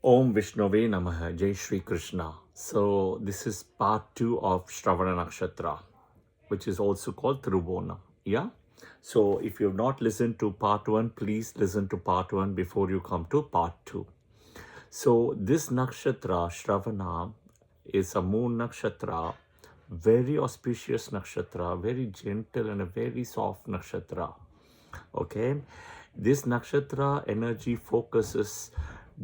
Om Vishnave Namaha, Jai Shri Krishna. So this is part 2 of Shravana Nakshatra, which is also called Thiruvonam. Yeah. So if you have not listened to part 1, please listen to part 1 before you come to part 2. So this nakshatra, Shravana, is a moon nakshatra, very auspicious nakshatra, very gentle and a very soft nakshatra. Okay, this nakshatra energy focuses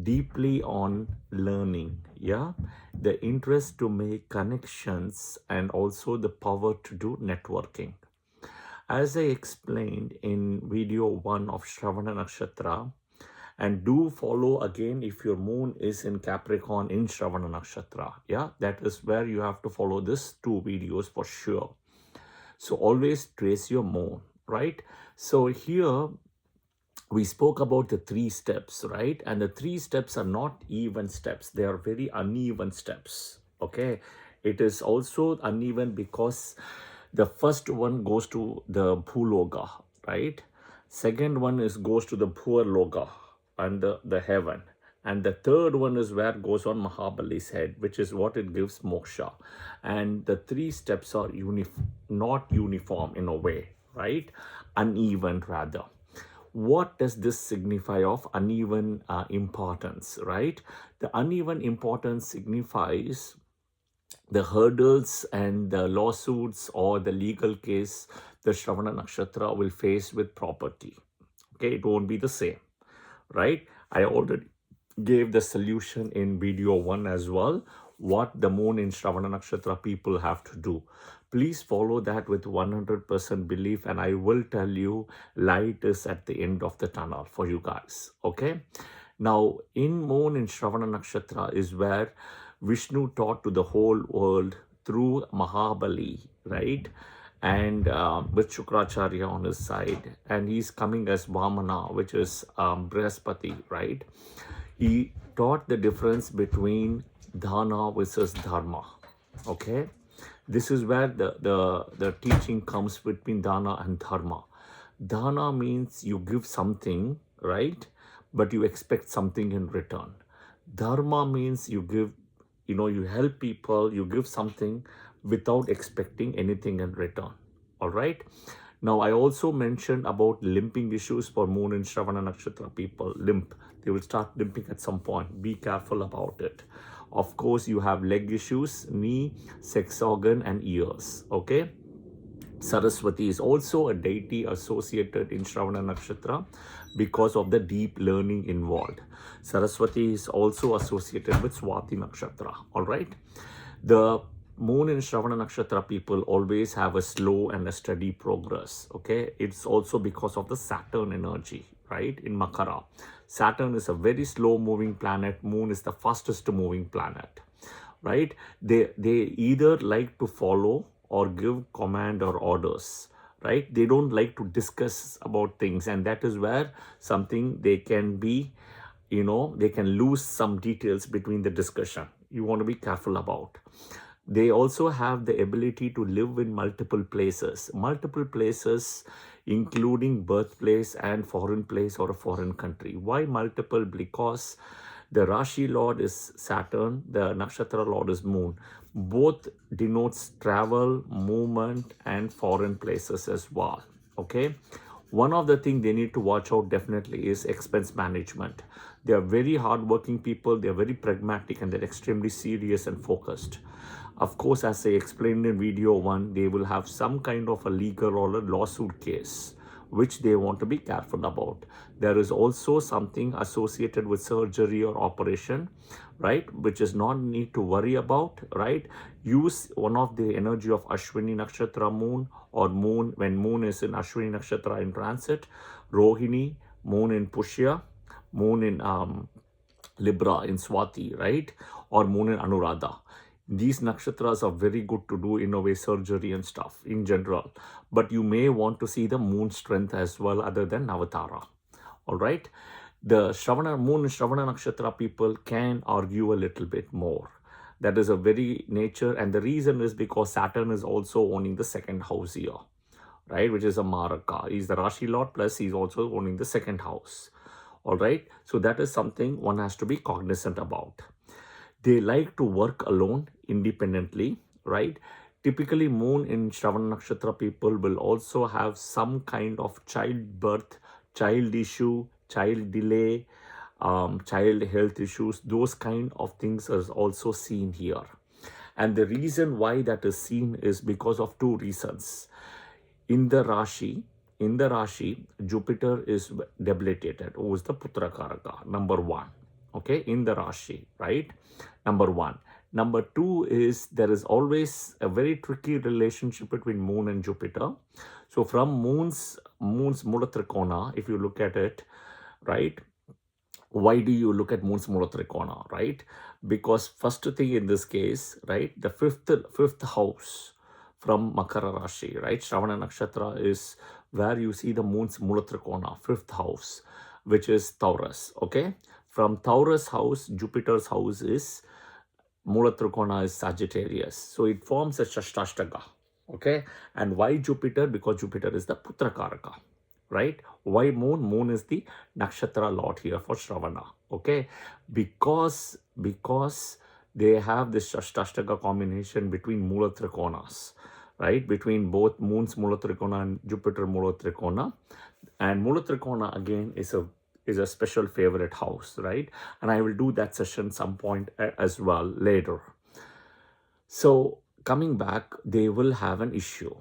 deeply on learning, yeah, the interest to make connections and also the power to do networking. As I explained in video 1 of Shravana Nakshatra, and do follow again if your moon is in Capricorn in Shravana Nakshatra. Yeah, that is where you have to follow these 2 videos for sure. So always trace your moon, right? So here we spoke about the 3 steps, right? And the 3 steps are not even steps. They are very uneven steps, okay? It is also uneven because the first one goes to the Bhuloga, right? Second one goes to the Bhurloga and the heaven. And the third one is where it goes on Mahabali's head, which is what it gives moksha. And the 3 steps are not uniform in a way, right? Uneven rather. What does this signify of uneven importance, right? The uneven importance signifies the hurdles and the lawsuits or the legal case the Shravana Nakshatra will face with property. Okay, it won't be the same, right? I already gave the solution in video 1 as well, what the moon in Shravana Nakshatra people have to do. Please follow that with 100% belief, and I will tell you light is at the end of the tunnel for you guys, okay? Now, in moon in Shravana Nakshatra is where Vishnu taught to the whole world through Mahabali, right? And with Shukracharya on his side, and he's coming as Vamana, which is Brihaspati, right? He taught the difference between Dhana versus Dharma, okay? This is where the teaching comes between Dhana and Dharma. Dhana means you give something, right? But you expect something in return. Dharma means you give, you help people, you give something without expecting anything in return. All right. Now, I also mentioned about limping issues for moon and Shravana Nakshatra people. Limp. They will start limping at some point. Be careful about it. Of course, you have leg issues, knee, sex organ, and ears. Okay. Saraswati is also a deity associated in Shravana Nakshatra because of the deep learning involved. Saraswati is also associated with Swati Nakshatra. All right. The moon in Shravana Nakshatra people always have a slow and a steady progress. Okay. It's also because of the Saturn energy, right? In Makara. Saturn is a very slow moving planet. Moon is the fastest moving planet, right? They either like to follow or give command or orders, right? They don't like to discuss about things, and that is where something they can be, they can lose some details between the discussion. You want to be careful about. They also have the ability to live in multiple places, including birthplace and foreign place or a foreign country. Why multiple? Because the Rashi Lord is Saturn, the Nakshatra Lord is Moon. Both denotes travel, movement, and foreign places as well. Okay. One of the things they need to watch out definitely is expense management. They are very hardworking people. They are very pragmatic, and they're extremely serious and focused. Of course, as I explained in video 1, they will have some kind of a legal or a lawsuit case, which they want to be careful about. There is also something associated with surgery or operation, right, which is not need to worry about, right? Use one of the energy of Ashwini Nakshatra moon, or moon when moon is in Ashwini Nakshatra in transit, Rohini, moon in Pushya, moon in Libra in Swati, right? Or moon in Anuradha. These nakshatras are very good to do in a way surgery and stuff in general. But you may want to see the moon strength as well other than Navatara. All right. The Shravana moon and Shravana Nakshatra people can argue a little bit more. That is a very nature. And the reason is because Saturn is also owning the second house here, right? Which is a Maraka. He's the Rashi Lord, plus he's also owning the second house. All right. So that is something one has to be cognizant about. They like to work alone independently, right? Typically, moon in Shravana Nakshatra people will also have some kind of childbirth, child issue, child delay, child health issues. Those kind of things is also seen here. And the reason why that is seen is because of two reasons. In the Rashi, Jupiter is debilitated, who is the Putra Karaka, number one. Okay, in the Rashi, right? Number one. Number two is there is always a very tricky relationship between Moon and Jupiter. So from Moon's Mula Trikona, if you look at it, right? Why do you look at Moon's Mula Trikona, right? Because first thing in this case, right, the fifth house from Makara Rashi, right? Shravana Nakshatra is where you see the Moon's Mula Trikona, fifth house, which is Taurus, okay? From Taurus house, Jupiter's house is Mula Trikona is Sagittarius. So it forms a Shastashtaka, okay? And why Jupiter? Because Jupiter is the Putra Karaka, right? Why Moon? Moon is the Nakshatra Lord here for Shravana, okay? Because they have this Shastashtaka combination between Mula Trikonas, right? Between both Moon's Mula Trikona and Jupiter Mula Trikona. And Mula Trikona again is a special favorite house, right? And I will do that session some point as well later. So coming back, they will have an issue,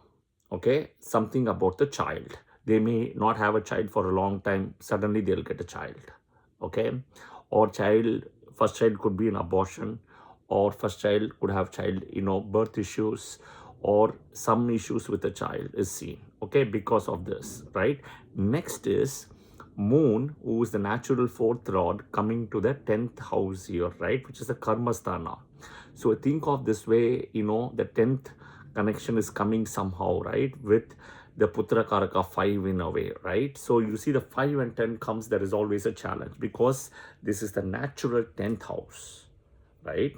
okay? Something about the child. They may not have a child for a long time. Suddenly they'll get a child, okay? Or first child could be an abortion, or first child could have birth issues, or some issues with the child is seen, okay, because of this, right? Next is Moon, who is the natural fourth lord, coming to the 10th house here, right, which is the karma sthana. So think of this way, the 10th connection is coming somehow, right, with the Putra Karaka 5 in a way, right? So you see the 5 and 10 comes, there is always a challenge because this is the natural 10th house, right?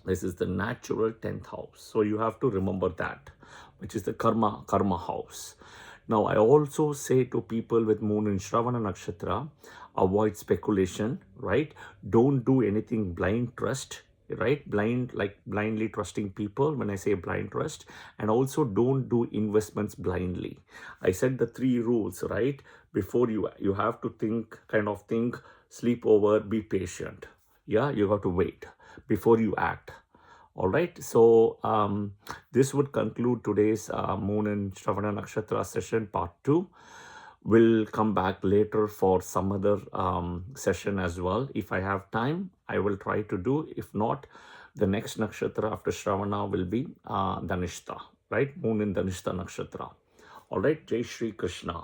This is the natural 10th house. So you have to remember that, which is the karma house. Now, I also say to people with Moon in Shravana Nakshatra, avoid speculation, right? Don't do anything blind trust, right? Blindly trusting people when I say blind trust. And also don't do investments blindly. I said the 3 rules, right? Before you have to think, sleep over, be patient. Yeah, you have to wait before you act. All right, so this would conclude today's Moon and Shravana Nakshatra session part 2. We'll come back later for some other session as well. If I have time, I will try to do. If not, the next nakshatra after Shravana will be Dhanishta, right? Moon in Dhanishta Nakshatra. All right, Jai Shri Krishna.